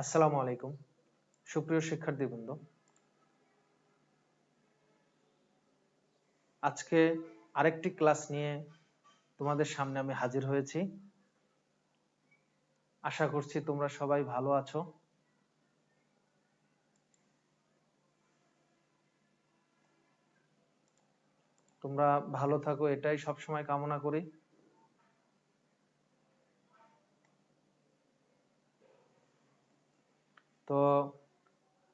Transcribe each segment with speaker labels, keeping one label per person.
Speaker 1: আসসালামু আলাইকুম সুপ্রিয় শিক্ষার্থীবৃন্দ, আজকে আরেকটি ক্লাস নিয়ে তোমাদের সামনে আমি হাজির হয়েছি। আশা করছি তোমরা সবাই ভালো আছো। তোমরা ভালো থাকো, এটাই সবসময় কামনা করি। তো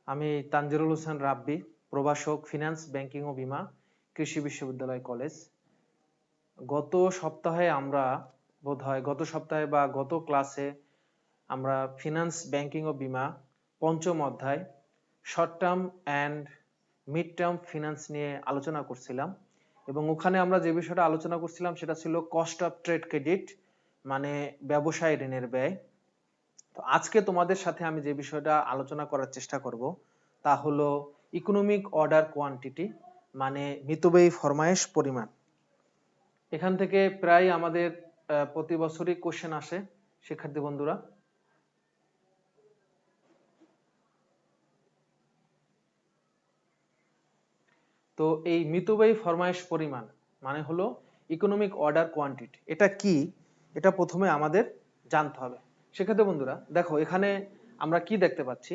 Speaker 1: আমি তানজিরুল হোসেন রাব্বি, প্রভাষক, ফিনান্স, ব্যাংকিং ও বীমা, কৃষি বিশ্ববিদ্যালয় কলেজ। গত সপ্তাহে বা গত ক্লাসে আমরা ফিনান্স, ব্যাংকিং ও বীমা পঞ্চম অধ্যায় short term and mid term finance নিয়ে আলোচনা করছিলাম, এবং ওখানে আমরা যে বিষয়টা আলোচনা করছিলাম সেটা ছিল কস্ট অফ ট্রেড ক্রেডিট, মানে ব্যবসায় ঋণের ব্যয়। তো আজকে তোমাদের সাথে আমি যে বিষয়টা আলোচনা করার চেষ্টা করব তা হলো ইকোনমিক অর্ডার কোয়ান্টিটি, মানে মিতব্যয়ী ফরমায়েশ পরিমাণ। এখান থেকে প্রায় আমাদের প্রতি বছরই কোশ্চেন আসে শিক্ষার্থী বন্ধুরা। তো এই মিতব্যয়ী ফরমায়েশ পরিমাণ মানে হলো ইকোনমিক অর্ডার কোয়ান্টিটি। এটা কি, এটা প্রথমে আমাদের জানতে হবে। শিক্ষার্থী বন্ধুরা দেখো, এখানে আমরা কি দেখতে পাচ্ছি,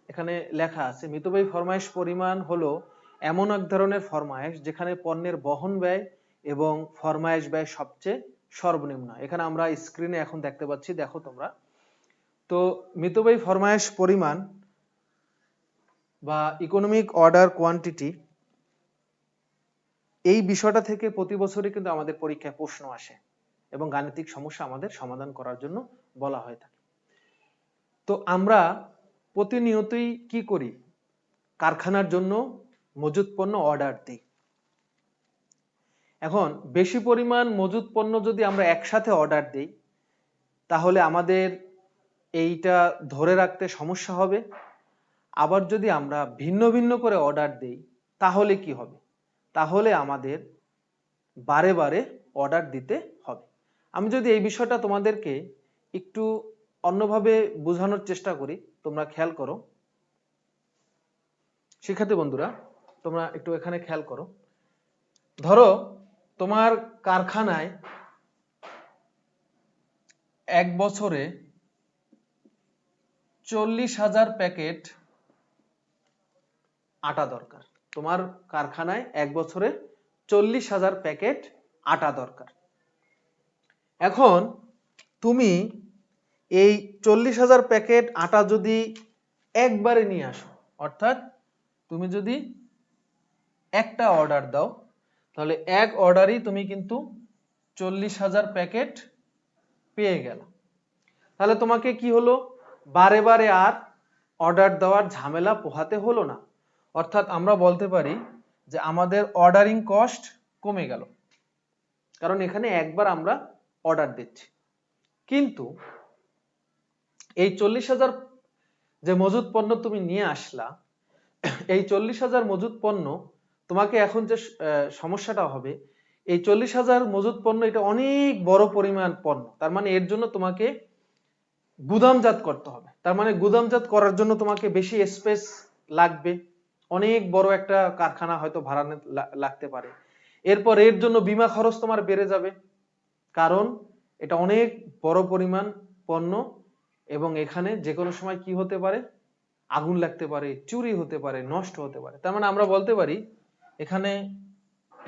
Speaker 1: এখানে লেখা আছে মিতব্যয়ী ফরমায়েশ পরিমাণ হলো এমন এক ধরনের ফরমায়েশ যেখানে পণ্যের বহন ব্যয় এবং ফরমায়েশ ব্যয় সবচেয়ে সর্বনিম্ন। এখানে আমরা স্ক্রিনে এখন দেখতে পাচ্ছি, দেখো তোমরা। তো মিতব্যয়ী ফরমায়েশ পরিমাণ বা ইকোনমিক অর্ডার কোয়ান্টিটি, এই বিষয়টা থেকে প্রতি বছরই কিন্তু আমাদের পরীক্ষায় প্রশ্ন আসে এবং গাণিতিক সমস্যা আমাদের সমাধান করার জন্য বলা হয়ে থাকে। তো আমরা প্রতিনিয়তই কি করি, কারখানার জন্য মজুত পণ্য অর্ডার দিই। এখন বেশি পরিমাণ মজুত পণ্য যদি আমরা একসাথে অর্ডার দিই তাহলে আমাদের এইটা ধরে রাখতে সমস্যা হবে। আবার যদি আমরা ভিন্ন ভিন্ন করে অর্ডার দিই তাহলে কি হবে, তাহলে আমাদের বারে বারে অর্ডার দিতে হবে। আমি যদি এই বিষয়টা তোমাদেরকে একটু অন্যভাবে বোঝানোর চেষ্টা করি, তোমরা খেয়াল করো শিক্ষার্থী বন্ধুরা, তোমরা একটু এখানে খেয়াল করো। ধরো তোমার কারখানায় এক বছরে 40,000 প্যাকেট আটা দরকার। তোমার কারখানায় এক বছরে 40,000 প্যাকেট আটা দরকার। এখন তুমি এই 40,000 প্যাকেট আটা যদি একবারে নিয়ে আসো, অর্থাৎ তুমি যদি একটা অর্ডার দাও, তাহলে এক অর্ডারই তুমি কিন্তু 40,000 প্যাকেট পেয়ে গেল। তাহলে তোমাকে কি হলো, বারে বারে আর অর্ডার দেওয়ার ঝামেলা পোহাতে হলো না। অর্থাৎ আমরা বলতে পারি যে আমাদের অর্ডারিং কস্ট কমে গেল, কারণ এখানে একবার আমরা অর্ডার দিচ্ছি। কিন্তু এই 40,000 যে মজুত পণ্য তুমি নিয়ে আসলা, এই 40,000 মজুত পণ্য তোমাকে এখন যে সমস্যাটা হবে, এই 40,000 মজুত পণ্য এটা অনেক বড় পরিমাণ পণ্য, তার মানে এর জন্য তোমাকে গুদামজাত করতে হবে। তার মানে গুদামজাত করার জন্য তোমাকে বেশি স্পেস লাগবে, অনেক বড় একটা কারখানা হয়তো ভাড়া লাগতে পারে। এরপর এর জন্য বীমা খরচ তোমার বেড়ে যাবে, কারণ এটা অনেক বড় পরিমাণ পণ্য এবং এখানে যে কোনো সময় কি হতে পারে, আগুন লাগতে পারে, চুরি হতে পারে, নষ্ট হতে পারে। তার মানে আমরা বলতে পারি এখানে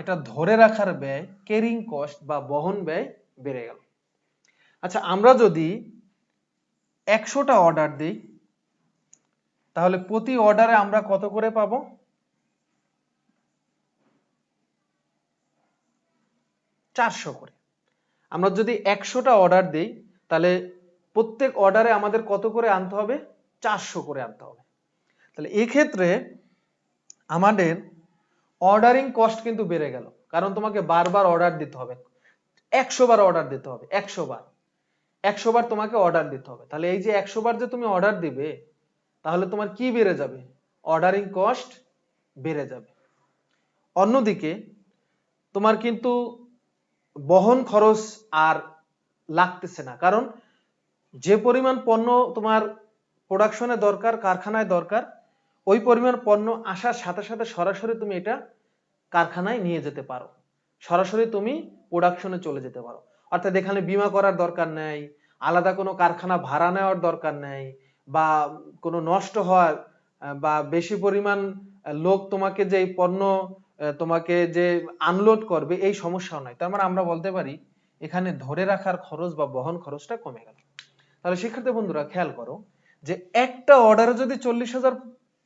Speaker 1: এটা ধরে রাখার ব্যয়, ক্যারিং কস্ট বা বহন ব্যয় বেড়ে গেল। আচ্ছা, আমরা যদি 100টা অর্ডার দিই তাহলে প্রতি অর্ডারে আমরা কত করে পাবো, 400 করে। আমরা যদি 100টা অর্ডার দিই তাহলে প্রত্যেক অর্ডারে আমাদের কত করে আনতে হবে, 400 করে আনতে হবে। তাহলে এই ক্ষেত্রে আমাদের অর্ডারিং কস্ট কিন্তু বেড়ে গেল, কারণ তোমাকে বারবার অর্ডার দিতে হবে, 100 বার অর্ডার দিতে হবে, 100 বার তোমাকে অর্ডার দিতে হবে। তাহলে এই যে 100 বার যে তুমি অর্ডার দিবে, তাহলে তোমার কি বেড়ে যাবে, অর্ডারিং কস্ট বেড়ে যাবে। অন্যদিকে তোমার কিন্তু বহন খরচ আর লাগতেছে না, কারণ যে পরিমাণ পণ্য তোমার প্রোডাকশনে দরকার, কারখানায় দরকার, ওই পরিমাণ পণ্য আসার সাথে সাথে সরাসরি তুমি এটা কারখানায় নিয়ে যেতে পারো, সরাসরি তুমি প্রোডাকশনে চলে যেতে পারো। অর্থাৎ এখানে বীমা করার দরকার নেই, আলাদা কোনো কারখানা ভাড়া নেওয়ার দরকার নেই, বা কোনো নষ্ট হওয়ার বা বেশি পরিমাণ লোক তোমাকে যে পণ্য তোমাকে যে আনলোড করবে এই সমস্যাও নাই। তার মানে আমরা বলতে পারি এখানে ধরে রাখার খরচ বা বহন খরচটা কমে গেল। তাহলে শিক্ষার্থী বন্ধুরা খেয়াল করো যে একটা অর্ডারে যদি 40,000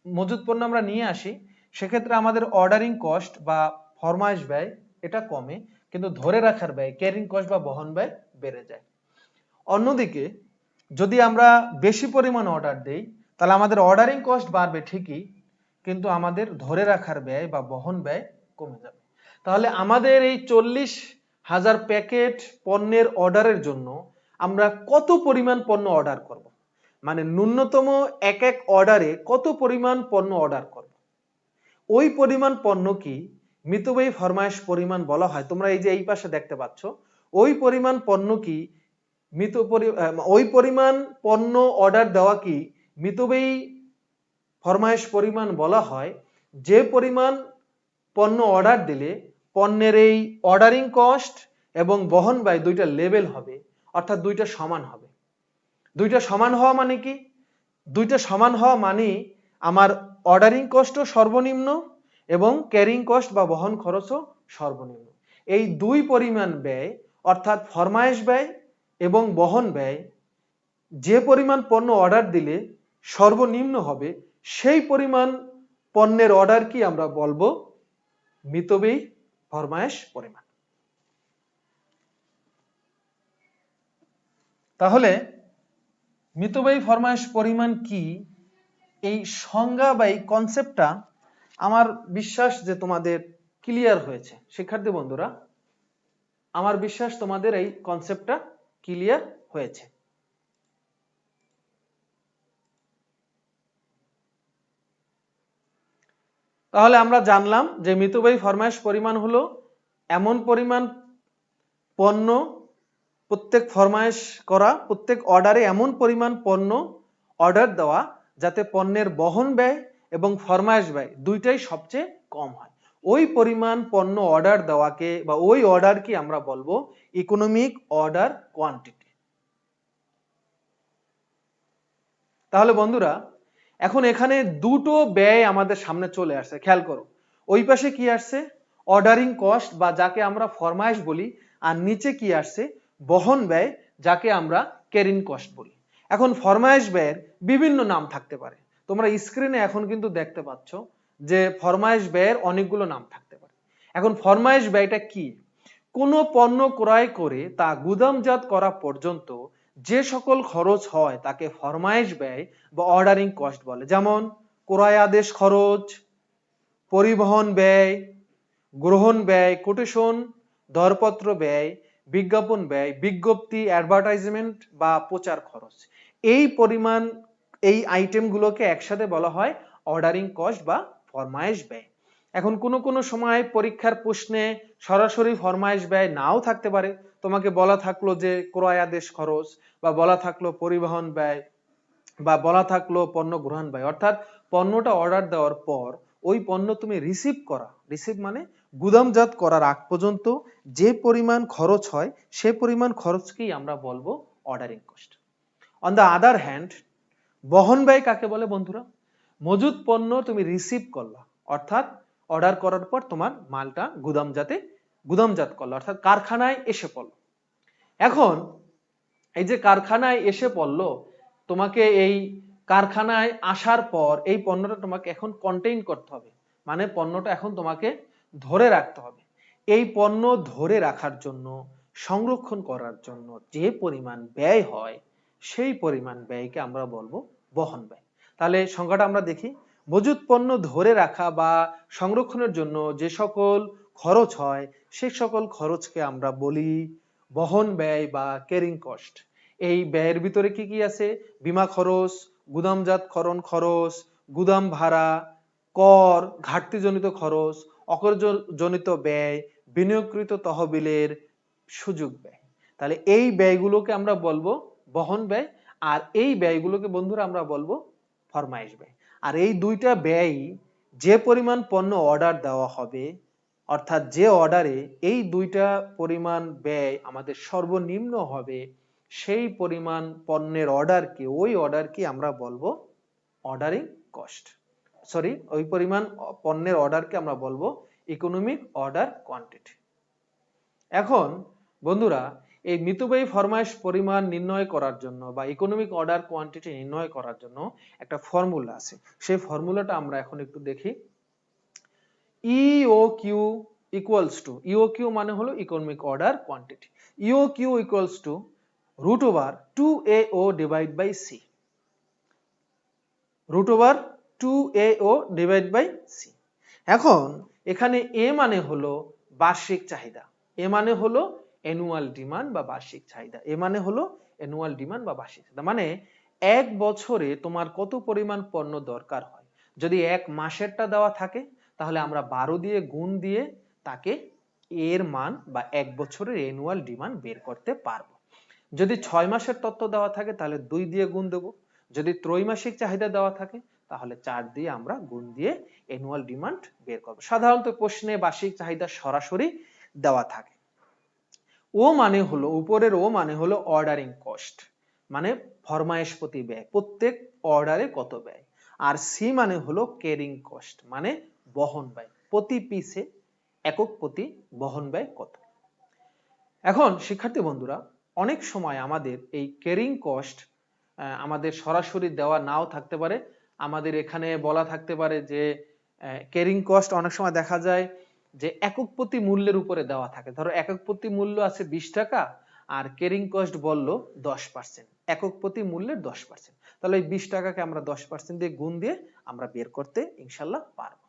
Speaker 1: মজুত পণ্য আমরা নিয়ে আসি, সেক্ষেত্রে আমাদের অর্ডারিং কস্ট বা ফরমাইশ ব্যয় এটা কমে, কিন্তু ধরে রাখার ব্যয়, ক্যারিং কস্ট বা বহন ব্যয় বেড়ে যায়। অন্যদিকে যদি আমরা বেশি পরিমাণ অর্ডার দেই, তাহলে আমাদের অর্ডারিং কস্ট বাড়বে ঠিকই, কিন্তু আমাদের ধরে রাখার ব্যয় বা বহন ব্যয় কমে যাবে। তাহলে আমাদের এই 40,000 প্যাকেট পণ্যের অর্ডারের জন্য আমরা কত পরিমাণ পণ্য অর্ডার করব, মানে ন্যূনতম এক এক অর্ডারে কত পরিমাণ পণ্য অর্ডার করব, ওই পরিমাণ পণ্য কি মিতব্যয়ী ফরমায়েশ পরিমাণ বলা হয়। তোমরা এই যে এই পাশে দেখতে পাচ্ছ, ওই পরিমাণ পণ্য কি ওই পরিমাণ পণ্য অর্ডার দেওয়া কি মিতব্যয়ী ফরমায়েশ পরিমাণ বলা হয়, যে পরিমাণ পণ্য অর্ডার দিলে পণ্যের এই অর্ডারিং কস্ট এবং বহন ব্যয় দুইটা লেভেল হবে, অর্থাৎ দুইটা সমান হবে। দুইটা সমান হওয়া মানে কি? দুইটা সমান হওয়া মানে আমার অর্ডারিং কস্টও সর্বনিম্ন এবং ক্যারিং কস্ট বা বহন খরচও সর্বনিম্ন। এই দুই পরিমাণ ব্যয় অর্থাৎ ফরমায়েশ ব্যয় এবং বহন ব্যয় যে পরিমাণ পণ্য অর্ডার দিলে সর্বনিম্ন হবে, সেই পরিমাণ পণ্যের অর্ডার কি আমরা বলবো মিতব্যয়ী ফরমায়েশ পরিমাণ। তাহলে মিতব্যয়ী ফরমায়েশ পরিমাণ কি, এই সংজ্ঞা বা এই কনসেপ্টটা আমার বিশ্বাস যে তোমাদের ক্লিয়ার হয়েছে। শিক্ষার্থী বন্ধুরা, আমার বিশ্বাস তোমাদের এই কনসেপ্টটা ক্লিয়ার হয়েছে। তাহলে আমরা জানলাম যে মিতব্যয়ী ফরমায়েশ পরিমাণ হলো এমন পরিমাণ পণ্য, প্রত্যেক ফরমায়েশ করা, প্রত্যেক অর্ডারে এমন পরিমাণ পণ্য অর্ডার দেওয়া যাতে পণ্যের বহন ব্যয় এবং ফরমায়েশ ব্যয় দুইটাই সবচেয়ে কম হয়। ওই পরিমাণ পণ্য অর্ডার দেওয়াকে বা ওই অর্ডার কি আমরা বলবো ইকোনমিক অর্ডার কোয়ান্টিটি। তাহলে বন্ধুরা, এখন এখানে দুটো ব্যয় আমাদের সামনে চলে আসছে, খেয়াল করো। ওই পাশে কি আসছে? অর্ডারিং কস্ট বা যাকে আমরা ফরমায়েশ বলি, আর নিচে কি আসছে? বহন ব্যয়, যাকে আমরা ক্যারিং কস্ট বলি। এখন ফরমায়েশ ব্যয়ের বিভিন্ন নাম থাকতে পারে। তোমরা স্ক্রিনে এখন কিন্তু দেখতে পাচ্ছ যে ফরমায়েশ ব্যয়ের অনেকগুলো নাম থাকতে পারে। এখন ফরমায়েশ ব্যয়টা কি? কোনো পণ্য ক্রয় করে তা গুদামজাত করা পর্যন্ত যে সকল খরচ হয় তাকে ফরমায়েশ ব্যয় বা অর্ডারিং কস্ট বলে। যেমন ক্রয় আদেশ খরচ, পরিবহন ব্যয়, গ্রহণ ব্যয়, কোটেশন, দরপত্র ব্যয়, বিজ্ঞাপন ব্যয়, বিজ্ঞপ্তি, অ্যাডভার্টাইজমেন্ট বা প্রচার খরচ। এই পরিমাণ, এই আইটেমগুলোকে একসাথে বলা হয় অর্ডারিং কস্ট বা ফরমায়েশ ব্যয়। এখন কোনো কোনো সময় পরীক্ষার প্রশ্নে সরাসরি ফরমায়েশ ব্যয় নাও থাকতে পারে। তোমাকে বলা থাকলো যে ক্রয় আদেশ খরচ, বা বলা থাকলো পরিবহন ব্যয়, বা বলা থাকলো পণ্য গ্রহণ ব্যয়। অর্থাৎ পণ্যটা অর্ডার দেওয়ার পর ওই পণ্য তুমি রিসিভ মানে গুদামজাত করার আগ পর্যন্ত যে পরিমাণ খরচ হয় সে পরিমাণ খরচকেই আমরা বলবো ordering cost. On the other hand, বহন ব্যয় কাকে বলে বন্ধুরা? মজুদ পণ্য তুমি রিসিভ করলা, অর্থাৎ অর্ডার করার পর তোমার মালটা গুদামজাত করলো, অর্থাৎ কারখানায় এসে পড়লো। এখন এই যে কারখানায় এসে পড়লো, তোমাকে এই কারখানায় আসার পর এই পণ্যটা তোমাকে এখন কন্টেইন করতে হবে, মানে পণ্যটা এখন তোমাকে ধরে রাখতে হবে। এই পণ্য ধরে রাখার জন্য, সংরক্ষণ করার জন্য যে পরিমাণ ব্যয় হয় সেই পরিমাণ ব্যয়কে আমরা বলবো বহন ব্যয়। তাহলে সংখ্যাটা আমরা দেখি। মজুদ পণ্য ধরে রাখা বা সংরক্ষণের জন্য যে সকল খরচ হয় সেই সকল খরচকে আমরা বলি বহন ব্যয় বা ক্যারিং কস্ট। এই ব্যয়ের ভিতরে কি কি আছে? বীমা খরচ, গুদামজাতকরণ খরচ, গুদাম ভাড়া, কর, ঘাটতিজনিত খরচ, অকরজনিত ব্যয়, বিনিয়োগকৃত তহবিলের সুযোগ ব্যয়। তাহলে এই ব্যয়গুলোকে আমরা বলবো বহন ব্যয়। আর এই ব্যয়গুলোকে বন্ধুরা আমরা বলবো ফরমায়েশ ব্যয়। আর এই দুইটা ব্যয় যে পরিমাণ পণ্য অর্ডার দেওয়া হবে, অর্থাৎ যে অর্ডারে এই দুইটা পরিমাণ ব্যয় আমাদের সর্বনিম্ন হবে, সেই পরিমাণ পণ্যের অর্ডারকে, ওই অর্ডারকে আমরা বলবো অর্ডারিং কস্ট। সরি, ওই পরিমাণ পণ্যের অর্ডারকে আমরা বলবো ইকোনমিক অর্ডার কোয়ান্টিটি। এখন বন্ধুরা, এই মিতব্যয়ী ফরমায়েশ পরিমাণ নির্ণয় করার জন্য বা ইকোনমিক অর্ডার কোয়ান্টিটি নির্ণয় করার জন্য একটা ফর্মুলা আছে। সেই ফর্মুলাটা আমরা এখন একটু দেখি। ইওকিউ ইকুয়ালস টু, ইওকিউ মানে হলো economic order quantity, EOQ equals to root over 2AO divide by C, root over 2AO divide by C. এখন এখানে এ মানে হলো বার্ষিক চাহিদা, এ মানে হলো অ্যানুয়াল ডিমান্ড বা বার্ষিক চাহিদা, এ মানে হলো অ্যানুয়াল ডিমান্ড বা বার্ষিক চাহিদা, মানে এক বছরে তোমার কত পরিমাণ পণ্য দরকার হয়। যদি এক মাসেরটা দেওয়া থাকে তাহলে আমরা 12 দিয়ে গুণ দিয়ে তাকে এর মান বা এক বছরের অ্যানুয়াল ডিমান্ড বের করতে পারবো। যদি 6 মাসের তথ্য দেওয়া থাকে তাহলে 2 দিয়ে গুণ দেবো। যদি ত্রৈমাসিক চাহিদা দেওয়া থাকে তাহলে 4 দিয়ে আমরা গুণ দিয়ে অ্যানুয়াল ডিমান্ড বের করব। সাধারণত প্রশ্নে বার্ষিক চাহিদা সরাসরি দেওয়া থাকে। ও মানে হলো, উপরের ও মানে হলো অর্ডারিং কস্ট, মানে ফরমায়েশ প্রতি ব্যয়, প্রত্যেক অর্ডারে কত ব্যয়। আর সি মানে হলো ক্যারিং কস্ট, মানে বহন ব্যয়, প্রতি পিসে একক প্রতি বহন ব্যয় কত। এখন শিক্ষার্থী বন্ধুরা, অনেক সময় আমাদের এই ক্যারিং কস্ট আমাদের সরাসরি দেওয়া নাও থাকতে পারে। আমাদের এখানে বলা থাকতে পারে যে ক্যারিং কস্ট অনেক সময় দেখা যায় যে একক প্রতি মূল্যের উপরে দেওয়া থাকে। ধরো একক প্রতি মূল্য আছে 20 টাকা আর ক্যারিং কস্ট বললো 10%, একক প্রতি মূল্যের 10%, তাহলে এই 20 টাকাকে আমরা 10% দিয়ে গুণ দিয়ে আমরা বের করতে ইনশাল্লাহ পারবো।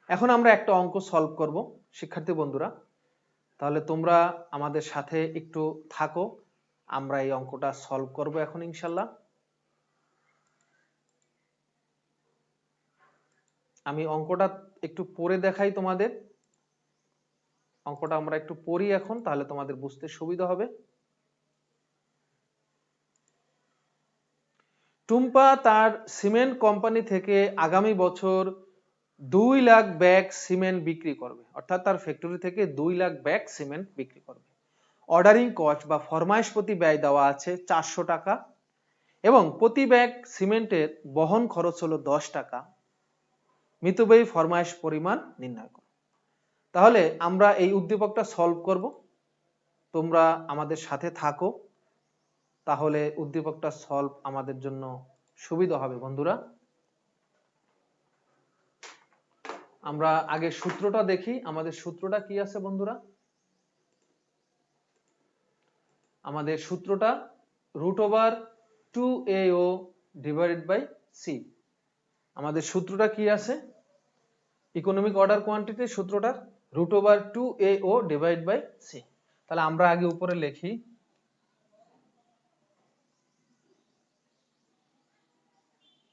Speaker 1: এখন আমরা একটা অঙ্ক সলভ করব শিক্ষার্থী বন্ধুরা, তাহলে তোমরা আমাদের সাথে একটু থাকো, আমরা এই অঙ্কটা সলভ করব এখন ইনশাল্লাহ। আমি অঙ্কটা একটু পড়ে দেখাই তোমাদের, অঙ্কটা আমরা একটু পড়ি এখন, তাহলে তোমাদের বুঝতে সুবিধা হবে। টুম্পা তার সিমেন্ট কোম্পানি থেকে আগামী বছর 2 লাখ ব্যাগ সিমেন্ট বিক্রি করবে, অর্থাৎ তার ফ্যাক্টরি থেকে 2 লাখ ব্যাগ সিমেন্ট বিক্রি করবে। অর্ডারিং কস্ট বা ফরমায়েশ প্রতি ব্যয় দেওয়া আছে 400 টাকা এবং প্রতি ব্যাগ সিমেন্টের বহন খরচ হলো 10 টাকা। মিতব্যয়ী ফরমায়েশ পরিমাণ নির্ণয় করো। তাহলে আমরা এই উদ্দীপকটা সলভ করব, তোমরা আমাদের সাথে থাকো, তাহলে উদ্দীপকটা সলভ আমাদের জন্য সুবিধা হবে বন্ধুরা। আমরা আগে সূত্রটা দেখি, আমাদের সূত্রটা কি আছে বন্ধুরা। আমাদের সূত্রটা root over 2AO divided by C. আমাদের সূত্রটা কি আছে, ইকোনমিক অর্ডার কোয়ান্টিটির সূত্রটা root over 2AO divide by C. তাহলে আমরা আগে উপরে লিখি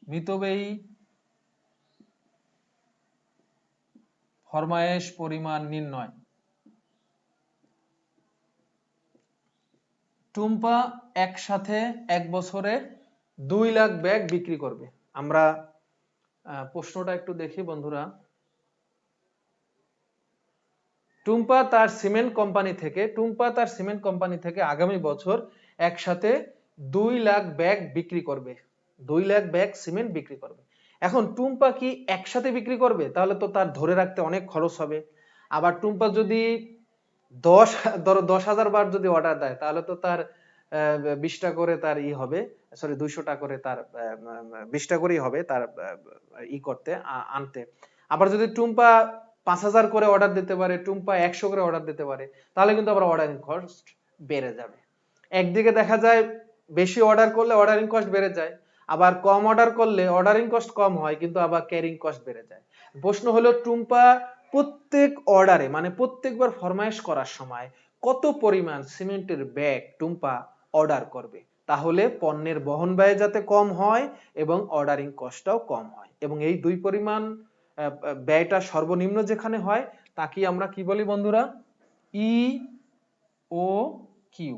Speaker 1: মিতব্যয়ী ফরমায়েশ পরিমাণ নির্ণয়। টুম্পা একসাথে এক বছরে 2 লাখ ব্যাগ বিক্রি করবে। আমরা প্রশ্নটা একটু দেখি বন্ধুরা। টুম্পা তার সিমেন্ট কোম্পানি থেকে আগামী বছর একসাথে 2 লাখ ব্যাগ বিক্রি করবে, 2 লাখ ব্যাগ সিমেন্ট বিক্রি করবে। এখন টুম্পা কি একসাথে বিক্রি করবে, তাহলে তো তার ধরে রাখতে অনেক খরচ হবে। আবার টুম্পা যদি 10,000 বার যদি অর্ডার দেয় তাহলে তো তার 20টা করে তার হবে, সরি 200টা করে তার 20টা করেই হবে তার করতে আনতে। আবার যদি টুম্পা 5,000 করে অর্ডার দিতে পারে, টুম্পা 100 করে অর্ডার দিতে পারে, তাহলে কিন্তু আবার অর্ডারিং কস্ট বেড়ে যাবে। একদিকে দেখা যায় বেশি অর্ডার করলে অর্ডারিং কস্ট বেড়ে যায়, আবার কম অর্ডার করলে অর্ডারিং কস্ট কম হয় কিন্তু আবার ক্যারিং কস্ট বেড়ে যায়। প্রশ্ন হলো টুম্পা প্রত্যেক অর্ডারে, মানে প্রত্যেকবার ফরমায়েশ করার সময় কত পরিমাণ সিমেন্টের ব্যাগ টুম্পা অর্ডার করবে, তাহলে পণ্যের বহন ব্যয় যাতে কম হয় এবং অর্ডারিং কস্টটাও কম হয়, এবং এই দুই পরিমাণ ব্যয়টা সর্বনিম্ন যেখানে হয় তাকে আমরা কি বলি বন্ধুরা, ই ও কিউ।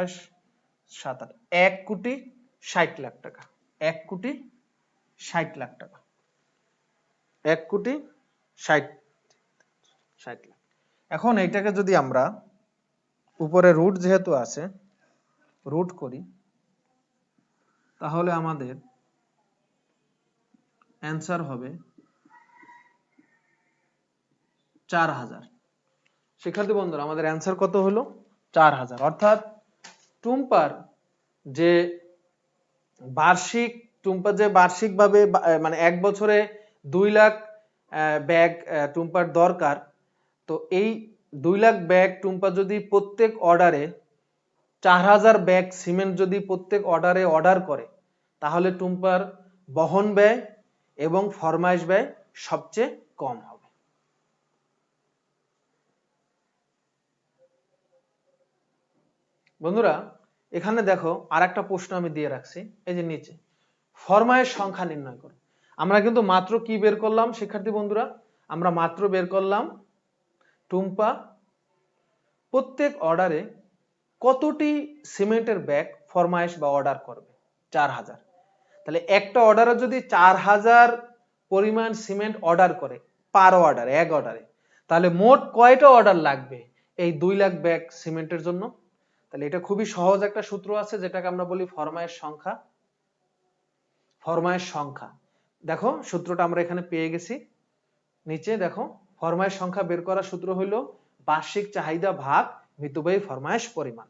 Speaker 1: 5 7 1,60,00,000 টাকা, 1,60,00,000 টাকা, 1,60,60,00,000। এখন এইটাকে যদি আমরা উপরে রুট যেহেতু আছে রুট করি, তাহলে আমাদের অ্যান্সার হবে 4,000। শিক্ষার্থী বন্ধুরা, আমাদের অ্যান্সার কত হলো? 4,000। অর্থাৎ টুম্পার যে বার্ষিকভাবে মানে 1 বছরে 2 লাখ ব্যাগ টুম্পার দরকার, তো এই 2 লাখ ব্যাগ টুম্পা যদি প্রত্যেক অর্ডারে 4,000 ব্যাগ সিমেন্ট যদি প্রত্যেক অর্ডারে অর্ডার করে, তাহলে টুম্পার বহন ব্যয় এবং ফরমাইশ ব্যয় সবচেয়ে কম হবে। বন্ধুরা, এখানে দেখো আরেকটা প্রশ্ন আমি দিয়ে রাখছি, এই যে নিচে ফরমায়েশ সংখ্যা নির্ণয় করো। আমরা কিন্তু মাত্র কি বের করলাম শিক্ষার্থী বন্ধুরা, আমরা মাত্র বের করলাম টুম্পা প্রত্যেক অর্ডারে কতটি সিমেন্টের ব্যাগ ফরমায়েশ বা অর্ডার করবে, 4000। তাহলে একটা অর্ডারে যদি 4000 পরিমাণ সিমেন্ট অর্ডার করে পার অর্ডার, এক অর্ডারে, তাহলে মোট কয়টা অর্ডার লাগবে এই 2 লাখ ব্যাগ সিমেন্টের জন্য? তাহলে এটা খুবই সহজ একটা সূত্র আছে যেটাকে আমরা বলি ফরমায়েশ সংখ্যা। ফরমায়েশ সংখ্যা দেখো সূত্রটা আমরা এখানে পেয়ে গেছি, নিচে দেখো ফরমায়েশ সংখ্যা বের করার সূত্র হলো বার্ষিক চাহিদা ভাগ মিতব্যয়ী ফরমায়েশ পরিমাণ,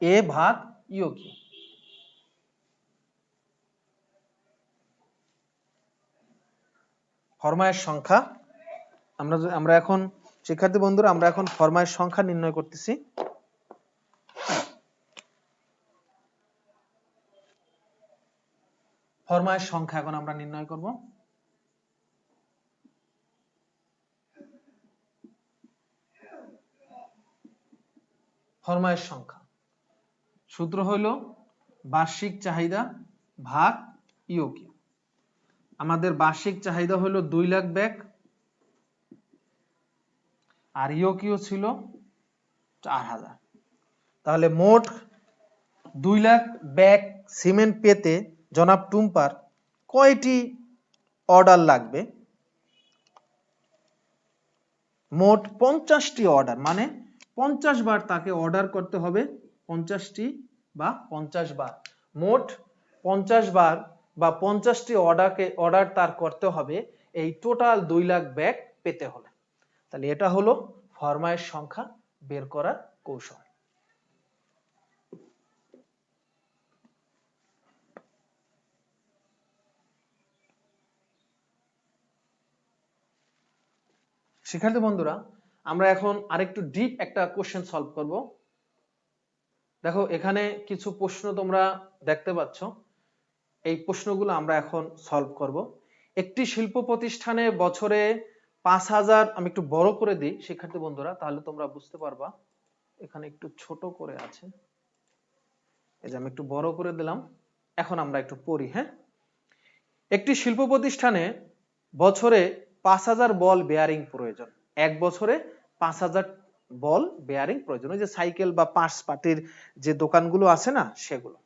Speaker 1: এ ভাগ ইউ কিউ। ফরমায়েশ সংখ্যা আমরা এখন শিক্ষার্থী বন্ধুরা আমরা এখন ফরমায়েশ সংখ্যা নির্ণয় করতেছি। ফরমায়েশ সংখ্যা এখন আমরা নির্ণয় করব। ফরমায়েশ সংখ্যা সূত্র হইল বার্ষিক চাহিদা ভাগ ইউ কিউ। আমাদের বার্ষিক চাহিদা হলো 2 লাখ ব্যাগ আর ইউ কিউ ছিল 4000। তাহলে মোট 2 লাখ ব্যাগ সিমেন্ট পেতে জনাব টুম্পার কয়টি অর্ডার লাগবে? মোট 50টি অর্ডার, মানে 50 বার তাকে অর্ডার করতে হবে, 50টি বা 50 বার, মোট 50 বার বা 50টি অর্ডার তার করতে হবে এই টোটাল 2 লাখ ব্যাগ পেতে হলে। তাহলে এটা হলো ফরমায়েশ সংখ্যা বের করার কৌশল। শিক্ষার্থী বন্ধুরা আমরা এখন আরেকটু ডিপ একটা কোশ্চেন সলভ করব। দেখো এখানে কিছু প্রশ্ন তোমরা দেখতে পাচ্ছ, এই প্রশ্নগুলো আমরা এখন সলভ করব। একটি শিল্প প্রতিষ্ঠানে বছরে 5000, আমি একটু বড় করে দিই শিক্ষার্থী বন্ধুরা তাহলে তোমরা বুঝতে পারবা, এখানে একটু ছোট করে আছে, এই যে আমি একটু বড় করে দিলাম। এখন আমরা একটু পড়ি, হ্যাঁ। একটি শিল্প প্রতিষ্ঠানে বছরে 5000 বল বেয়ারিং প্রয়োজন, এক বছরে 5000 বল বেয়ারিং প্রয়োজন, ওই যে সাইকেল বা পার্টস পার্টির যে দোকানগুলো আছে না সেগুলো।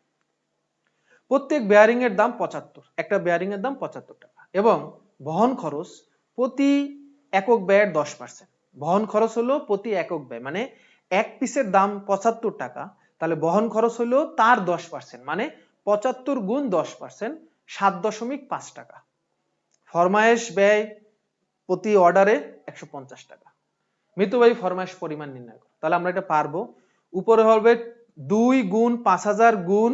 Speaker 1: প্রত্যেক বেয়ারিং এর দাম 75, একটা বেয়ারিং এর দাম 75 টাকা এবং বহন খরচ প্রতি একক ব্যয়ের 10%। বহন খরচ হলো প্রতি একক ব্যয়, মানে এক পিসের দাম 75 টাকা, তাহলে বহন খরচ হলো তার 10%, মানে 75 গুণ 10%, 7.5 টাকা। ফরমায়েশ ব্যয় প্রতি অর্ডারে 150 টাকা। মিতব্যয়ী ফরমায়েশ পরিমাণ নির্ণয় করো। তাহলে আমরা এটা পারবো। উপরে হবে 2 গুণ 5000 গুণ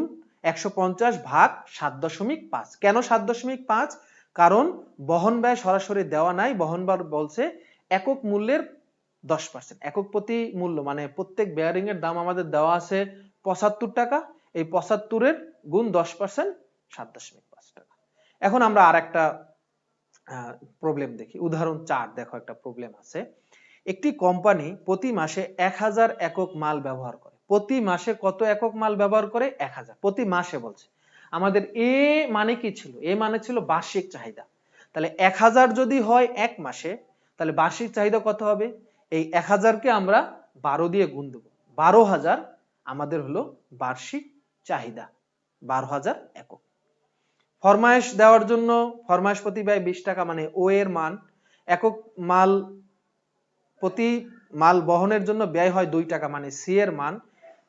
Speaker 1: 150 ভাগ 7.5। কেন 7.5? কারণ বহন ব্যয় সরাসরি দেওয়া নাই, বহন ব্যয় বলছে একক মূল্যের 10%, একক প্রতি মূল্য, মানে প্রত্যেক বেয়ারিং এর দাম আমাদের দেওয়া আছে 75 টাকা, এই 75 এর গুণ 10% 7.5 টাকা। এখন আমরা আরেকটা প্রবলেম দেখি, উদাহরণ 4 দেখো একটা প্রবলেম আছে। একটি কোম্পানি প্রতি মাসে 1000 একক মাল ব্যবহার করে। প্রতি মাসে কত একক মাল ব্যবহার করে? 1000 প্রতি মাসে বলছে। আমাদের এ মানে কি ছিল? এ মানে ছিল বার্ষিক চাহিদা। তাহলে 1000 যদি হয় এক মাসে, তাহলে বার্ষিক চাহিদা কত হবে? এই 1000 কে আমরা 12 দিয়ে গুণ দেব, 12000 আমাদের হলো বার্ষিক চাহিদা, 12000 একক। ফরমায়েশ দেওয়ার জন্য ফরমায়েশ প্রতি ব্যয় 20 টাকা, মানে ও এর মান একক মাল প্রতি মাল বহনের জন্য ব্যয় হয় 2 টাকা, মানে সি এর মান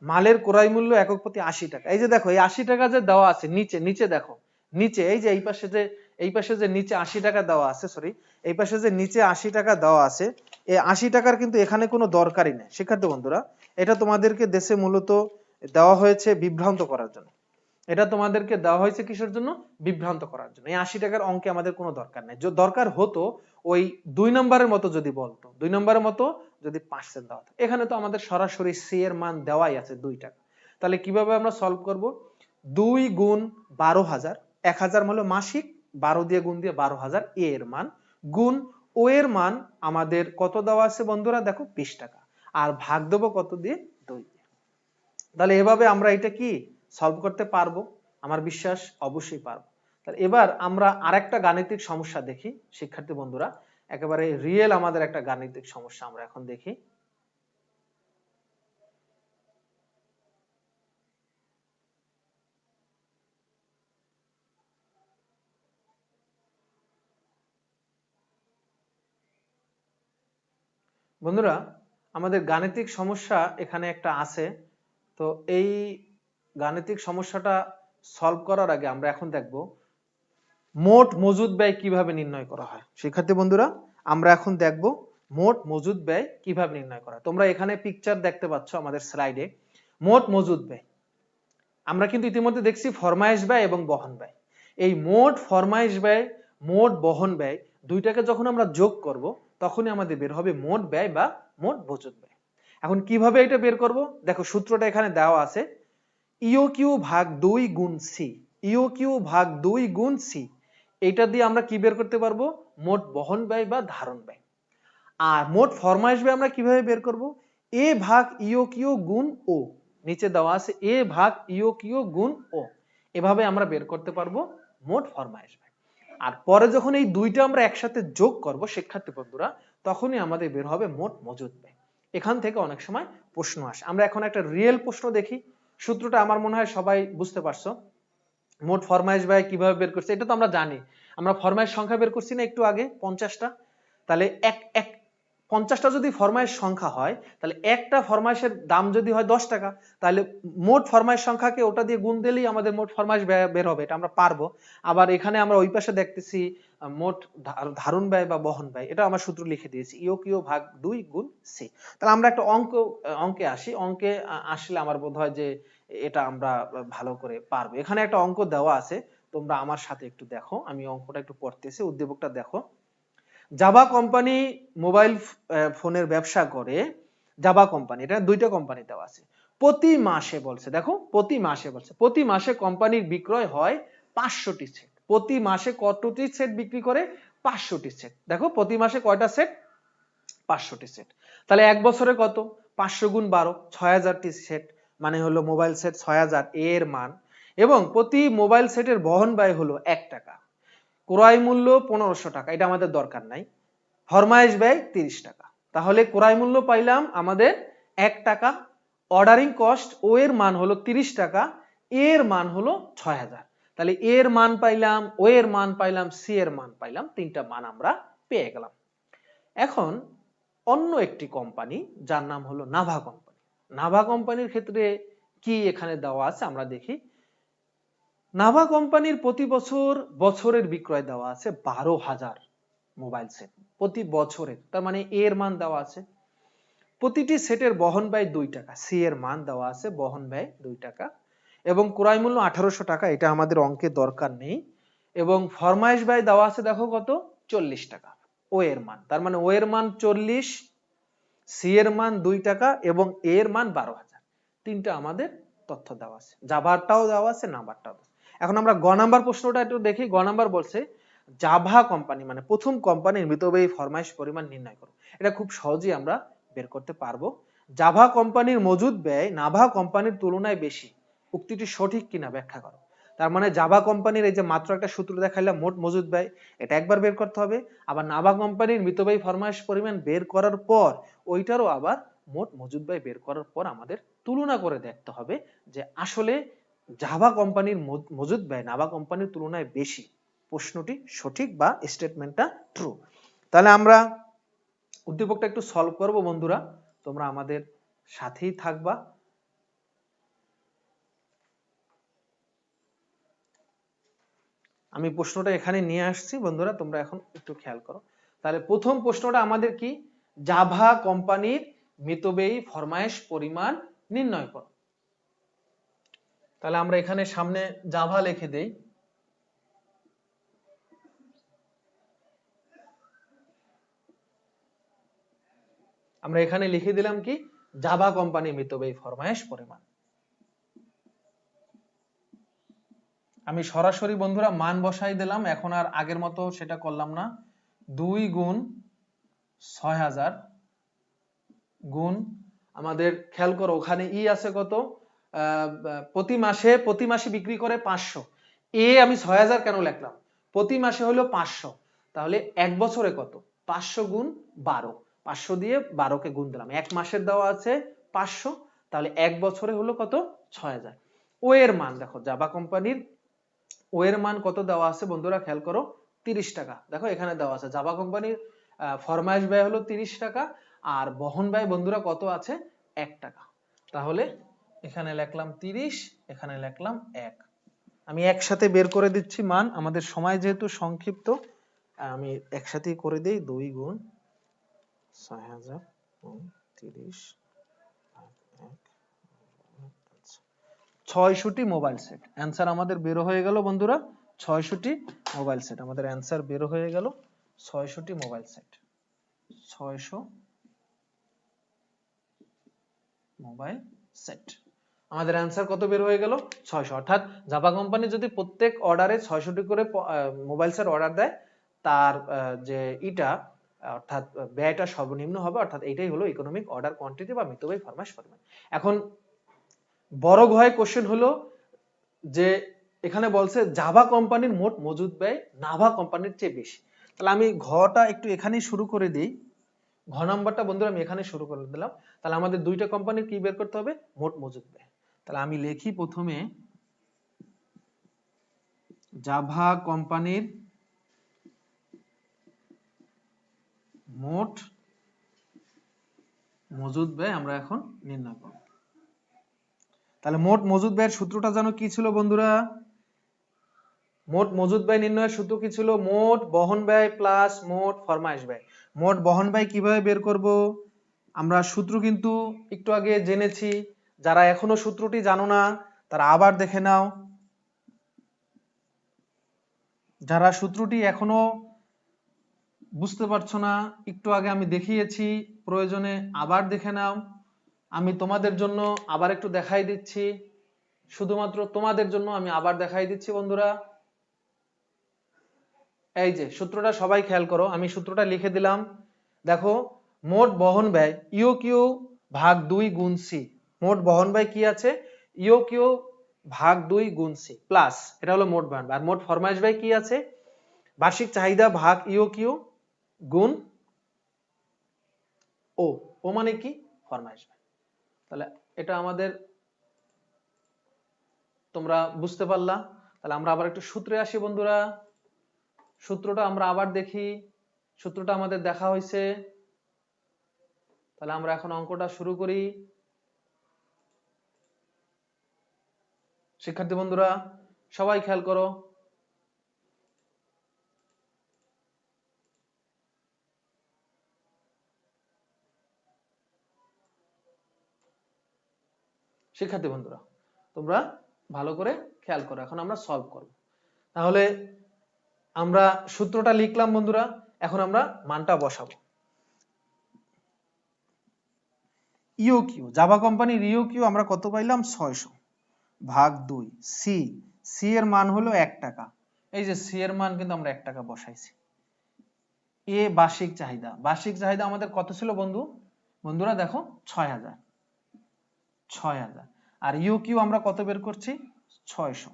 Speaker 1: মালের ক্রয় মূল্য একক প্রতি 80 টাকা। এই যে দেখো এই 80 টাকা যে দেওয়া আছে নিচে দেখো, নিচে এই যে এই পাশে যে নিচে 80 টাকা দেওয়া আছে, সরি এই পাশে যে নিচে 80 টাকা দেওয়া আছে, এই 80 টাকার কিন্তু এখানে কোনো দরকারই নেই শিক্ষার্থী বন্ধুরা। এটা তোমাদেরকে দেশে মূলত দেওয়া হয়েছে বিভ্রান্ত করার জন্য। এটা তোমাদেরকে দেওয়া হয়েছে কিসের জন্য? বিভ্রান্ত করার জন্য। এই 80 টাকার অঙ্কে আমাদের কোনো দরকার নেই। যদি দরকার হতো ওই 2 নম্বরের মতো যদি বলতো, 2 নম্বরের মতো যদি পার্সেন্ট দেওয়া হতো। এখানে তো আমাদের সরাসরি সি এর মান দেওয়াই আছে 2 টাকা। তাহলে কিভাবে আমরা সলভ করব? 2 গুণ 12000, 1000 হলো মাসিক, 12 দিয়ে গুণ দিয়ে 12000 এ এর মান, গুণ ও এর মান আমাদের কত দেওয়া আছে বন্ধুরা? দেখো 20 টাকা, আর ভাগ দেবো কত দিয়ে? 2 দিয়ে। তাহলে এভাবে আমরা এটা কি সলভ করতে পারবো? আমার বিশ্বাস অবশ্যই পারবো। তাহলে এবার আমরা আরেকটা গাণিতিক সমস্যা দেখি শিক্ষার্থী বন্ধুরা, একেবারে রিয়েল আমাদের একটা গাণিতিক সমস্যা আমরা এখন দেখি। বন্ধুরা, আমাদের গাণিতিক সমস্যা এখানে একটা আছে। তো এই গাণিতিক সমস্যাটা সলভ করার আগে আমরা এখন দেখব মোট মজুদ ব্যয় কিভাবে নির্ণয় করা হয়। শিক্ষার্থী বন্ধুরা, আমরা এখন দেখব মোট মজুদ ব্যয় কিভাবে নির্ণয় করা হয়। তোমরা এখানে পিকচার দেখতে পাচ্ছ আমাদের স্লাইডে। মোট মজুদ ব্যয় আমরা কিন্তু ইতিমধ্যে দেখছি ফরমায়েশ ব্যয় এবং বহন ব্যয়। এই মোট ফরমায়েশ ব্যয়, মোট বহন ব্যয় দুইটাকে যখন আমরা যোগ করব তখনই আমাদের বের হবে মোট ব্যয় বা মোট মজুদ ব্যয়। এখন কিভাবে এটা বের করব? দেখো সূত্রটা এখানে দেওয়া আছে, ইও ভাগ 2 গুণ সি। ইও ভাগ 2 গুণ সি, এটা দিয়ে আমরা কি বের করতে পারবো? মোট বহন ব্যয় বা ধারণ ব্যয়। আর মোট ফরমায়েশ ব্যয় আমরা কিভাবে বের করব? এ ভাগ ইও গুণ ও, নিচে দেওয়া আছে এ ভাগ ইও গুণ ও, এভাবে আমরা বের করতে পারবো মোট ফরমায়েশ ব্যয়। আর পরে যখন এই দুইটা আমরা একসাথে যোগ করব শিক্ষার্থী বন্ধুরা, তখনই আমাদের বের হবে মোট মজুদ ব্যয়। এখান থেকে অনেক সময় প্রশ্ন আসে। আমরা এখন একটা রিয়েল প্রশ্ন দেখি। সূত্রটা আমার মনে হয় সবাই বুঝতে পারছো। মোট ফরমায়েশ ব্যয় কিভাবে বের করছে এটা তো আমরা জানি। আমরা ফরমায়েশ সংখ্যা বের করছি না একটু আগে 50টা। তাহলে 50টা যদি ফরমায়েশ সংখ্যা হয়, তাহলে একটা ফরমায়েশের দাম যদি হয় 10 টাকা, তাহলে মোট ফরমায়েশ সংখ্যাকে ওটা দিয়ে গুণ দিলেই আমাদের মোট ফরমায়েশ ব্যয় বের হবে, এটা আমরা পারবো। আবার এখানে আমরা ওই পাশে দেখতেছি মোট ধারণ ব্যয় বা বহন ব্যয়, এটা আমরা সূত্র লিখে দিয়েছি ইও ভাগ 2 গুণ সি। তাহলে আমরা একটা অঙ্কে আসি। অঙ্কে আসলে আমার বোধ হয় যে এটা আমরা ভালো করে পারবো। এখানে একটা অঙ্ক দেওয়া আছে, তোমরা আমার সাথে একটু দেখো। আমি অঙ্কটা একটু পড়তেছি, উদ্দীপকটা দেখো। জাভা কোম্পানি মোবাইল ফোনের ব্যবসা করে। জাভা কোম্পানি, এটা দুইটা কোম্পানি দেওয়া আছে। প্রতি মাসে বলছে, দেখো প্রতি মাসে বলছে, প্রতি মাসে কোম্পানির বিক্রয় হয় 500টি সেট। প্রতি মাসে কতটি সেট বিক্রি করে? 500টি সেট। দেখো প্রতি মাসে কয়টা সেট? 500টি সেট। তাহলে এক বছরে কত? 500 গুণ 12, 6000টি সেট, মানে হলো মোবাইল সেট 6000 এর মান। এবং প্রতি মোবাইল সেটের বহন ব্যয় হলো 1 টাকা। ক্রয় মূল্য 1500 টাকা, এটা আমাদের দরকার নাই। ফরমায়েশ ব্যয় 30 টাকা। তাহলে ক্রয় মূল্য পাইলাম আমাদের 1 টাকা, অর্ডারিং কস্ট ও এর মান হলো 30 টাকা, এর মান হলো 6000। তাহলে এর মান পাইলাম, ও এর মান পাইলাম, সি এর মান পাইলাম, তিনটা মান আমরা পেয়ে গেলাম। এখন অন্য একটি কোম্পানি যার নাম হলো নাভা কোম্পানি। নাভা কোম্পানির ক্ষেত্রে কি এখানে দেওয়া আছে আমরা দেখি। নাভা কোম্পানির প্রতি বছর বছরের বিক্রয় দেওয়া আছে 12,000 মোবাইল সেট প্রতি বছরের, তার মানে এর মান দেওয়া আছে। প্রতিটি সেটের বহন ব্যয় 2 টাকা, সি এর মান দেওয়া আছে, বহন ব্যয় 2 টাকা। এবং ক্রয় মূল্য 1800 টাকা, এটা আমাদের অঙ্কে দরকার নেই। এবং ফরমায়েশ ব্যয় দেওয়া আছে দেখো কত? 40 টাকা, ও এর মান, তার মানে ও এর মান 40, সি এর মান 2 টাকা এবং এ এর মান 12,000। তিনটা আমাদের তথ্য দেওয়া আছে, জাভারটাও দেওয়া আছে, নাম্বারটাও। এখন আমরা গ নাম্বার প্রশ্নটা একটু দেখি। গ নাম্বার বলছে জাভা কোম্পানি মানে প্রথম কোম্পানির মিতব্যয়ী ফরমায়েশ পরিমাণ নির্ণয় করো। এটা খুব সহজেই আমরা বের করতে পারবো। জাভা কোম্পানির মজুদ ব্যয় নাভা কোম্পানির তুলনায় বেশি, উক্তিটি সঠিক কিনা ব্যাখ্যা করো। তার মানে জাভা কোম্পানির এই যে মাত্র একটা সূত্র দেখাইলাম মোট মজুদ ব্যয়, এটা একবার বের করতে হবে। আবার নাভা কোম্পানির মিতব্যয়ী ফরমায়েশ পরিমাণ বের করার পর ওইটারও আবার মোট মজুদ ব্যয় বের করার পর আমাদের তুলনা করে দেখতে হবে যে আসলে জাভা কোম্পানির মজুদ ব্যয় নাভা কোম্পানির তুলনায় বেশি, প্রশ্নটি সঠিক বা স্টেটমেন্টটা ট্রু। তাহলে আমরা উদ্দীপকটা একটু সলভ করব বন্ধুরা, তোমরা আমাদের সাথেই থাকবা। আমি প্রশ্নটা এখানে নিয়ে আসছি বন্ধুরা, তোমরা এখন একটু খেয়াল করো। তাহলে প্রথম প্রশ্নটা আমাদের কি? জাভা কোম্পানির মিতব্যয়ী ফরমায়েশ পরিমাণ নির্ণয় করো। তাহলে আমরা এখানে সামনে জাভা লিখে দেই। আমরা এখানে লিখে দিলাম কি? জাভা কোম্পানির মিতব্যয়ী ফরমায়েশ পরিমাণ। আমি সরাসরি বন্ধুরা মান বসাই দিলাম, এখন আর আগের মতো সেটা করলাম না। 2 গুণ 6000 গুণ আমাদের খেয়াল করো ওখানে ই আছে কত? প্রতি মাসে বিক্রি করে 500, এ আমি 6000 কেন লিখলাম, প্রতি মাসে হলো 500, তাহলে এক বছরে কত, 500 গুণ 12, 500 দিয়ে 12 কে গুণ দিলাম, এক মাসের দেওয়া আছে 500, তাহলে এক বছরে হলো কত, 6000। ও এর মান দেখো, জাভা কোম্পানির ও এর মান কত দেওয়া আছে বন্ধুরা, খেয়াল করো, 30 টাকা। দেখো এখানে দেওয়া আছে জাভা কোম্পানির ফরমাইশ ব্যয় হলো 30 টাকা, আর বহন ব্যয় বন্ধুরা কত আছে, 1 টাকা। তাহলে এখানে লিখলাম 30, এখানে লিখলাম 1। আমি একসাথে বের করে দিচ্ছি মান, আমাদের সময় যেহেতু সংক্ষিপ্ত, আমি একসাথেই করে দিই, 2 গুণ 6000 30, 6টি মোবাইল সেট। অ্যান্সার আমাদের বের হয়ে গেল বন্ধুরা 6টি মোবাইল সেট। আমাদের অ্যান্সার বের হয়ে গেল 6টি মোবাইল সেট, 600 মোবাইল সেট। আমাদের অ্যান্সার কত বের হয়ে গেল, 600। অর্থাৎ জাভা কোম্পানি যদি প্রত্যেক অর্ডারে 600টি করে মোবাইল সেট অর্ডার দেয়, তার যে ইটা অর্থাৎ ব্যয়টা সর্বনিম্ন হবে, অর্থাৎ এইটাই হলো ইকোনমিক অর্ডার কোয়ান্টিটি বা মিতব্যয়ী ফরমাশ পরিমাণ। এখন বড় ঘয় কোশ্চেন হলো যে এখানে বলছে জাভা কোম্পানির মোট মজুদ ব্যয় নাভা কোম্পানির চেয়ে বেশি। তাহলে আমি ঘটা একটু এখানেই শুরু করে দিই, ঘ নাম্বারটা বন্ধুরা আমি এখানে শুরু করে দিলাম। তাহলে আমাদের দুইটা কোম্পানির কি বের করতে হবে, মোট মজুদ ব্যয়। তাহলে আমি লিখি প্রথমে জাভা কোম্পানির মোট মজুদ ব্যয় আমরা এখন নির্ণয় করব। তাহলে মোট মজুদ ব্যয়ের সূত্রটা জানো কি ছিল বন্ধুরা, মোট মজুদ ব্যয় নির্ণয়ের সূত্র কি ছিল, মোট বহন ব্যয় প্লাস মোট ফরমাইশ ব্যয়। মোট বহন ব্যয় কিভাবে বের করব, আমরা সূত্র কিন্তু একটু আগে জেনেছি, যারা এখনো সূত্রটি জানো না তারা আবার দেখে নাও, যারা সূত্রটি এখনো বুঝতে পারছো না, একটু আগে আমি দেখিয়েছি, প্রয়োজনে আবার দেখে নাও। আমি তোমাদের জন্য আবার একটু দেখাই দিচ্ছি, শুধুমাত্র তোমাদের জন্য আমি আবার দেখাই দিচ্ছি বন্ধুরা। এই যে সূত্রটা সবাই খেয়াল করো, আমি সূত্রটা লিখে দিলাম, দেখো মোট বহন ব্যয় ইউ কিউ ভাগ 2 গুণ সি। মোট বহন ব্যয় কি আছে, ইউ কিউ ভাগ 2 গুণ সি প্লাস, এটা হলো মোট বহন ব্যয়। আর মোট ফরমাইশ ব্যয় কি আছে, বার্ষিক চাহিদা ভাগ ইউ কিউ গুণ ও, ও মানে কি, ফরমাইশ ব্যয়। তাহলে এটা আমাদের তোমরা বুঝতে পারলা। তাহলে আমরা আবার একটু সূত্রে আসি বন্ধুরা, সূত্রটা আমরা আবার দেখি, সূত্রটা আমাদের দেখা হয়েছে। তাহলে আমরা এখন অঙ্কটা শুরু করি। শিক্ষার্থী বন্ধুরা সবাই খেয়াল করো, শিক্ষার্থী বন্ধুরা তোমরা ভালো করে খেয়াল করো, এখন আমরা সলভ করব। তাহলে আমরা সূত্রটা লিখলাম বন্ধুরা, এখন আমরা মানটা বসাবো। ইউ কিউ, জাভা কোম্পানির ইউ কিউ আমরা কত পাইলাম, 600 ভাগ 2, সি, সি এর মান হলো 1 টাকা। এই যে সি এর মান কিন্তু আমরা 1 টাকা বসাইছি। এ বার্ষিক চাহিদা, বার্ষিক চাহিদা আমাদের কত ছিল বন্ধু, বন্ধুরা দেখো 6000, 6000। আর ইউ কিউ আমরা কত বের করছি, 600।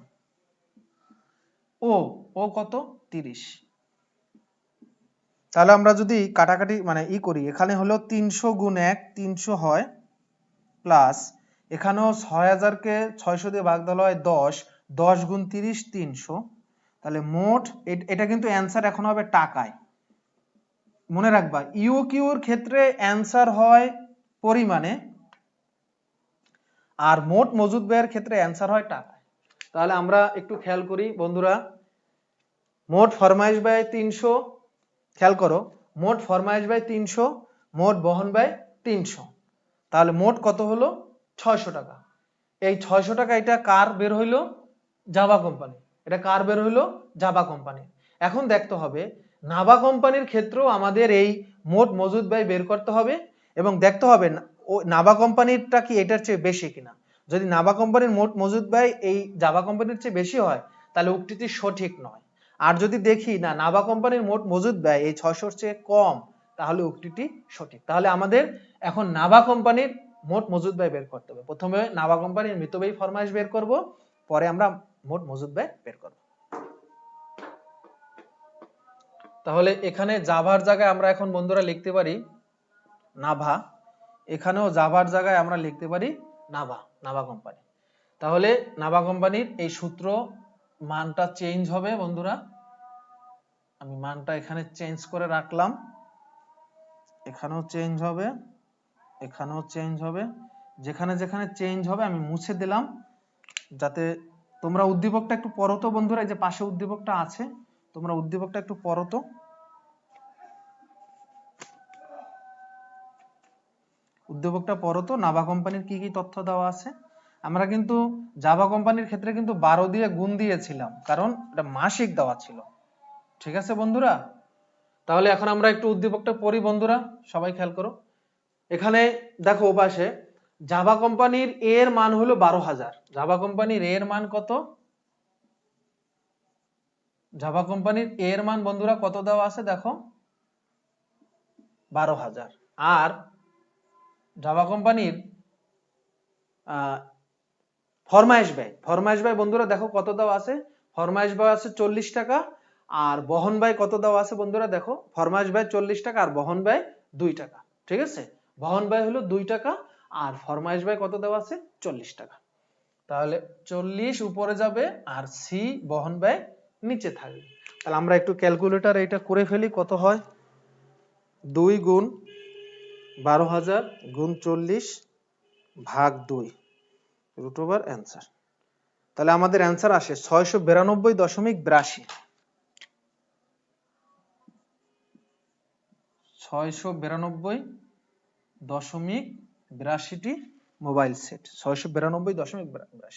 Speaker 1: ও, ও কত, 30। তাহলে আমরা যদি কাটাকাটি মানে ই করি, এখানে হলো 300 গুণ 1 300 হয়, প্লাস এখানেও 6000 কে 600 দিয়ে ভাগ দিলে হয় 10, 10 গুণ 30 300। তাহলে মোট এটা কিন্তু অ্যান্সার এখন হবে টাকায়, মনে রাখবা ইউ কিউর ক্ষেত্রে অ্যান্সার হয় পরিমাণে, আর মোট মজুদ ব্যয়ের ক্ষেত্রে অ্যান্সার হয় টাকায়। তাহলে আমরা একটু খেয়াল করি বন্ধুরা, মোট ফরমাইশ ব্যয় 300, খেয়াল করো, মোট ফরমাইশ ব্যয় 300, মোট বহন ব্যয় 300, তাহলে মোট কত হলো, 600 টাকা। এই 600 টাকা এটা কার বের হইলো, জাভা কোম্পানি, এটা কার বের হইলো, জাভা কোম্পানি। এখন দেখতে হবে নাভা কোম্পানির ক্ষেত্রেও আমাদের এই মোট মজুদ ব্যয় বের করতে হবে, এবং দেখতে হবে নাভা কোম্পানিরটা কি এটার চেয়ে বেশি কিনা। যদি নাভা কোম্পানির মোট মজুদ ব্যয় এই জাভা কোম্পানির চেয়ে বেশি হয়, তাহলে উক্তিটি সঠিক নয়। আর যদি দেখি না নাভা কোম্পানির মোট মজুদ ব্যয় এই 600-র চেয়ে কম, তাহলে উক্তিটি সঠিক। তাহলে আমাদের এখন নাভা কোম্পানির মোট মজুদ ব্যয় বের করতে হবে। প্রথমে নাভা কোম্পানির মিতব্যয়ী ফরমাইশ বের করব, পরে আমরা মোট মজুদ ব্যয় বের করব। তাহলে এখানে জাভার জায়গায় আমরা এখন বন্ধুরা লিখতে পারি নাভা, এখানেও জাভার জায়গায় আমরা লিখতে পারি নাভা, নাভা কোম্পানি। তাহলে নাভা কোম্পানির এই সূত্র মানটা চেঞ্জ হবে বন্ধুরা, আমি মানটা এখানে চেঞ্জ করে রাখলাম, এখানেও চেঞ্জ হবে, এখানেও চেঞ্জ হবে, যেখানে যেখানে চেঞ্জ হবে আমি মুছে দিলাম, যাতে তোমরা উদ্দীপকটা একটু পড়ো তো বন্ধুরা, এই যে পাশে উদ্দীপকটা আছে, তোমরা উদ্দীপকটা একটু পড়ো তো। উদ্দীপকটা পড়ো তো, নাভা কোম্পানির কি কি তথ্য দেওয়া আছে। আমরা কিন্তু জাভা কোম্পানির ক্ষেত্রে কিন্তু 12 দিয়ে গুণ দিয়েছিলাম, কারণ এটা মাসিক দেওয়া ছিল। ঠিক আছে বন্ধুরা, তাহলে এখন আমরা একটু উদ্দীপকটা পড়ি বন্ধুরা, সবাই খেয়াল করো। এখানে দেখো পাশে জাভা কোম্পানির এর মান হলো 12,000। জাভা কোম্পানির এর মান কত? জাভা কোম্পানির এর মান বন্ধুরা কত দেওয়া আছে দেখো, 12,000। আর জাভা কোম্পানির ফরমাইশ ব্যয়, ফরমাইশ ব্যয় বন্ধুরা দেখো কত দেওয়া আছে, ফরমাইশ ব্যয় আছে 40 টাকা, আর বহন ব্যয় কত দেওয়া আছে বন্ধুরা দেখো, ফরমাইশ ব্যয় 40 টাকা আর বহন ব্যয় 2 টাকা। ঠিক আছে, বহন ব্যয় হলো 2 টাকা আর ফরমাইশ ব্যয় কত দেওয়া আছে 40 টাকা। তাহলে 40 উপরে যাবে আর সি বহন ব্যয় নিচে থাকবে। তাহলে আমরা একটু ক্যালকুলেটর এটা করে ফেলি, কত হয়, 2 গুণ 12,000 গুণ 40 ভাগ 2 রুট ওভার অ্যান্সার। তাহলে আমাদের অ্যান্সার আসে 692.82। 692.82টি মোবাইল সেট, 692.82।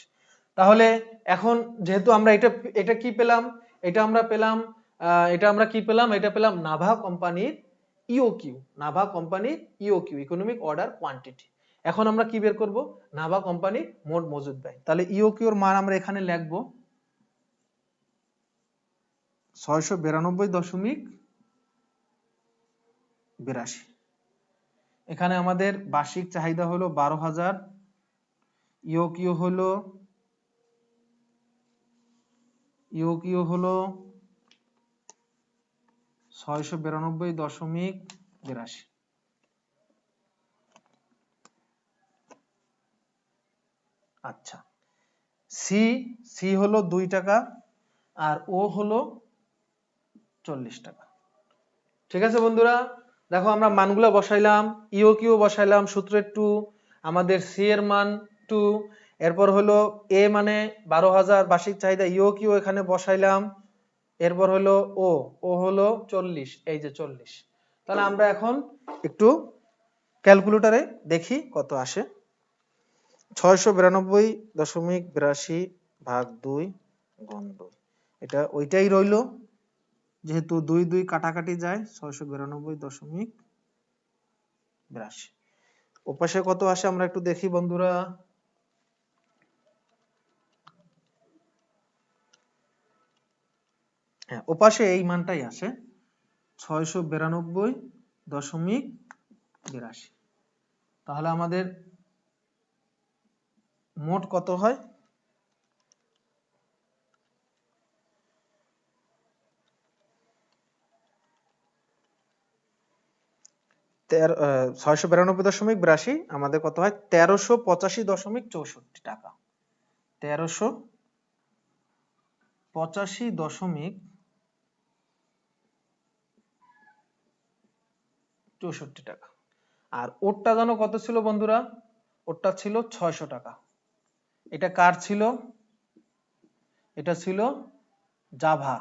Speaker 1: তাহলে এখন যেহেতু আমরা এটা কি পেলাম, এটা আমরা পেলাম, এটা পেলাম নাভা কোম্পানির ইওকিউ, নাভা কোম্পানির ইওকিউ, ইকোনমিক অর্ডার কোয়ান্টিটি। এখন আমরা কি বের করব, নাভা কোম্পানির মোট মজুদ ব্যয়। তাহলে ইওকিউর মান আমরা এখানে লিখব 692.82। এখানে আমাদের বার্ষিক চাহিদা হলো 12,000, ইওকিউ হলো 692.82। আচ্ছা, সি হলো 2 টাকা আর ও হলো 40 টাকা। ঠিক আছে বন্ধুরা, দেখো আমরা মানগুলো বসাইলাম, ইওকিউ বসাইলাম সূত্রের 2, আমাদের সি এর মান 2, এরপর হলো এ মানে 12,000 বার্ষিক চাহিদা, ইওকিউ এখানে বসাইলাম, এরপর হলো ও হলো 40, এই যে 40। তাহলে আমরা এখন একটু ক্যালকুলেটরে দেখি কত আসে। 692.82 ভাগ 2 গুণ 2, এটা ওইটাই রইলো, যেহেতু 2 2 কাটাকাটি যায়, 692.82। ওপাশে কত আসে আমরা একটু দেখি বন্ধুরা। হ্যাঁ, ওপাশে এই মানটাই আসে 692.82। তাহলে আমাদের মোট কত হয়, 692.82 আমাদের কত হয় 1385.64 টাকা। 1385.64 টাকা। আর ওরটা জানো কত ছিল বন্ধুরা, ওরটা ছিল 600 টাকা। এটা কার ছিল, এটা ছিল জাভা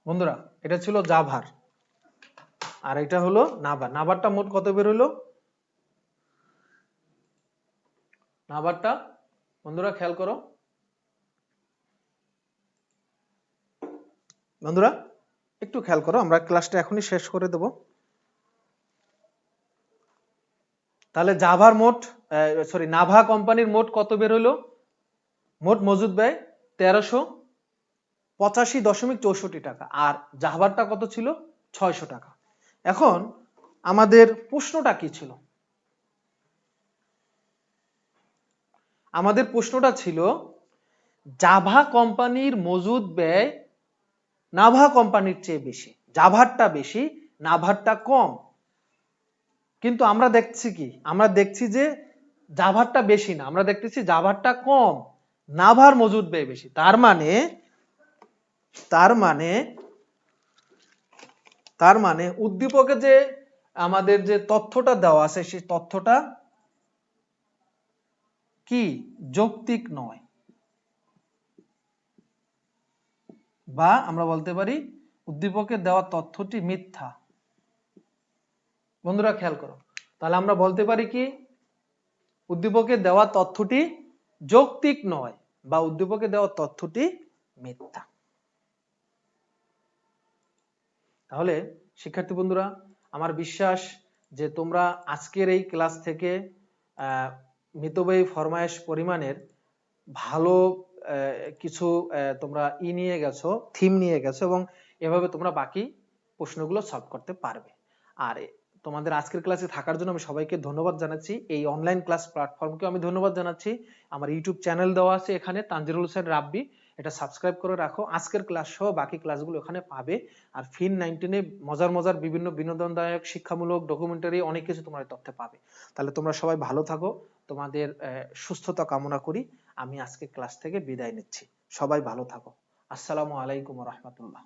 Speaker 1: বন্ধুরা, এটা ছিল জাভার, আর এটা হলো নাভা। নাভারটা মোট কত বের হলো, নাভারটা বন্ধুরা খেয়াল করো, বন্ধুরা একটু খেয়াল করো, আমরা ক্লাসটা এখনই শেষ করে দেব। তাহলে জাভার মোট নাভা কোম্পানির মোট কত বের হলো, মোট মজুদ ব্যয় 1385.64 টাকা, আর জাভারটা কত ছিল 600 টাকা। এখন আমাদের প্রশ্নটা কি ছিল? আমাদের প্রশ্নটা ছিল জাভা কোম্পানির মজুদ ব্যয় নাভা কোম্পানির চেয়ে বেশি, জাভারটা বেশি নাভারটা কম। কিন্তু আমরা দেখছি কি, আমরা দেখছি যে জাভারটা বেশি না, আমরা দেখতেছি জাভারটা কম, নাভার মজুদ ব্যয় বেশি। তার মানে উদ্দীপকে যে আমাদের যে তথ্যটা দেওয়া আছে সেই তথ্যটা কি যৌক্তিক নয়, বা আমরা বলতে পারি উদ্দীপকে দেওয়া তথ্যটি মিথ্যা। বন্ধুরা খেয়াল করো, তাহলে আমরা বলতে পারি কি উদ্দীপকে দেওয়া তথ্যটি যৌক্তিক নয় বা উদ্দীপকে দেওয়া তথ্যটি মিথ্যা। তাহলে শিক্ষার্থী বন্ধুরা, আমার বিশ্বাস যে তোমরা আজকের এই ক্লাস থেকে মিতব্যয়ী ফরমায়েশ পরিমাণের ভালো কিছু তোমরা নিয়ে গেছো, থিম নিয়ে গেছো, এবং এভাবে তোমরা বাকি প্রশ্নগুলো সলভ করতে পারবে। আর তোমাদের আজকের ক্লাসে থাকার জন্য আমি সবাইকে ধন্যবাদ জানাচ্ছি। এই অনলাইন ক্লাস প্ল্যাটফর্মকে আমি ধন্যবাদ জানাচ্ছি। আমার ইউটিউব চ্যানেল দেওয়া আছে এখানে, তানজিরুল হোসেন রাব্বি, এটা সাবস্ক্রাইব করে রাখো। আজকের ক্লাস সহ বাকি ক্লাসগুলো ওখানে পাবে। আর ফিন19 মজার বিভিন্ন বিনোদনদায়ক শিক্ষামূলক ডকুমেন্টারি অনেক কিছু তোমরা তথ্য পাবে। তাহলে তোমরা সবাই ভালো থাকো, তোমাদের সুস্থতা কামনা করি। আমি আজকে ক্লাস থেকে বিদায় নিচ্ছি, সবাই ভালো থাকো। আসসালামু আলাইকুম ওয়া রাহমাতুল্লাহ।